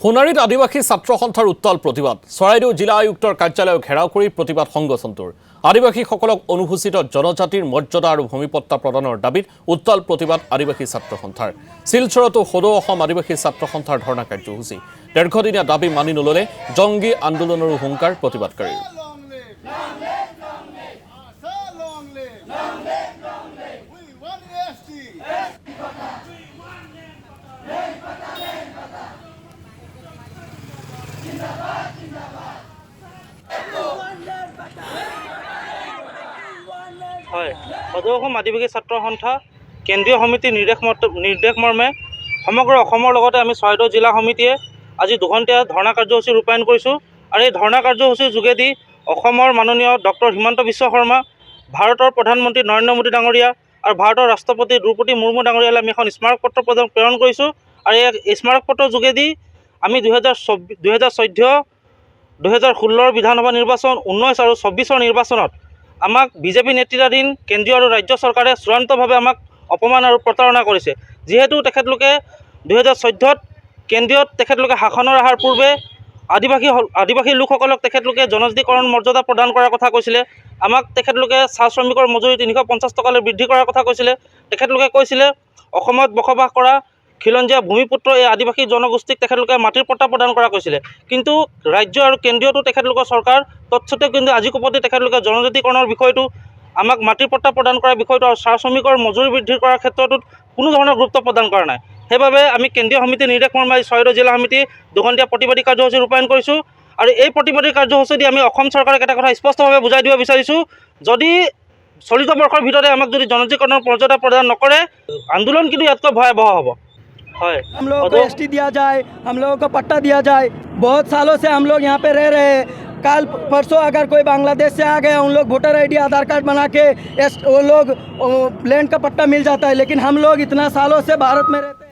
সোণাৰীত আদিবাসী ছাত্ৰ সন্থাৰ উত্তাল প্ৰতিবাদ চৰাইদেউ জিলা আয়ুক্তৰ কাৰ্যালয় ঘেৰাও কৰি প্ৰতিবাদ সংগঠনটোৰ আদিবাসীসকলক অনুসূচিত জনজাতিৰ মৰ্যাদা আৰু ভূমিপট্টা প্ৰদানৰ দাবীত উত্তাল প্ৰতিবাদ আদিবাসী ছাত্ৰ সন্থাৰ শিলচৰতো সদৌ অসম আদিবাসী ছাত্ৰ সন্থাৰ ধৰ্ণা কাৰ্যসূচী দীৰ্ঘদিনীয়া দাবী মানি নললে জংগী আন্দোলনৰো হুংকাৰ প্ৰতিবাদকাৰীৰ সদৌ অসম আদিবাসী ছাত্ৰ সন্থা কেন্দ্ৰীয় সমিতিৰ নিৰ্দেশ মৰ্মে সমগ্ৰ অসমৰ লগতে আমি চৰাইদেউ জিলা সমিতিয়ে আজি দুঘণ্টীয়া ধৰ্ণা কাৰ্যসূচী ৰূপায়ণ কৰিছোঁ আৰু এই ধৰ্ণা কাৰ্যসূচীৰ যোগেদি অসমৰ মাননীয় ডক্টৰ হিমন্ত বিশ্ব শৰ্মা, ভাৰতৰ প্ৰধানমন্ত্ৰী নৰেন্দ্ৰ মোদী ডাঙৰীয়া আৰু ভাৰতৰ ৰাষ্ট্ৰপতি দ্ৰৌপদী মুৰ্মু ডাঙৰীয়ালৈ আমি এখন স্মাৰক পত্ৰ প্ৰেৰণ কৰিছোঁ আৰু এই স্মাৰক পত্ৰৰ যোগেদি আমি 2014-2016 বিধানসভা নিৰ্বাচন 19 আৰু 24 নিৰ্বাচনত আমাক বিজেপি নেতৃত্বাধীন কেন্দ্ৰীয় আৰু ৰাজ্য চৰকাৰে চূড়ান্তভাৱে আমাক অপমান আৰু প্ৰতাৰণা কৰিছে। যিহেতু তেখেতলোকে 2014 কেন্দ্ৰীয়ত তেখেতলোকে শাসনৰ অহাৰ পূৰ্বে আদিবাসী লোকসকলক তেখেতলোকে জনজাতিকৰণ মৰ্যাদা প্ৰদান কৰাৰ কথা কৈছিলে। আমাক তেখেতলোকে চাহ শ্ৰমিকৰ মজুৰি 350 টকালৈ বৃদ্ধি কৰাৰ কথা কৈছিলে। তেখেতলোকে কৈছিলে অসমত বসবাস কৰা খিলঞ্জীয়া ভূমিপুত্ৰ এই আদিবাসী জনগোষ্ঠীক তেখেতলোকে মাটিৰ পট্টা প্ৰদান কৰা কৈছিলে। কিন্তু ৰাজ্য আৰু কেন্দ্ৰীয়তো তেখেতলোকৰ চৰকাৰ তৎসত্ত্বেও কিন্তু আজি কোপতি তেখেতলোকে জনজাতিকৰণৰ বিষয়টো আমাক মাটিৰ পট্টা প্ৰদান কৰাৰ বিষয়টো আৰু চাহ শ্ৰমিকৰ মজুৰি বৃদ্ধি কৰাৰ ক্ষেত্ৰটোত কোনো ধৰণৰ গুৰুত্ব প্ৰদান কৰা নাই। সেইবাবে আমি কেন্দ্ৰীয় সমিতিৰ নিৰ্দেশ মৰ্মে চৰাইদেউ জিলা সমিতি দুঘণ্টীয়া প্ৰতিবাদী কাৰ্যসূচী ৰূপায়ণ কৰিছোঁ আৰু এই প্ৰতিবাদী কাৰ্যসূচী দি আমি অসম চৰকাৰক এটা কথা স্পষ্টভাৱে বুজাই দিব বিচাৰিছোঁ, যদি চলিত বৰ্ষৰ ভিতৰতে আমাক যদি জনজাতিকৰণৰ মৰ্যাদা প্ৰদান নকৰে আন্দোলন কিন্তু ইয়াতকৈ ভয়াৱহ হ'ব। हम लोगों को एसटी दिया जाए, हम लोगों को पट्टा दिया जाए। बहुत सालों से हम लोग यहाँ पे रह रहे हैं। कल परसों अगर कोई बांग्लादेश से आ गया, उन लोग वोटर आईडी आधार कार्ड बना के वो लोग लैंड का पट्टा मिल जाता है, लेकिन हम लोग इतना सालों से भारत में रहते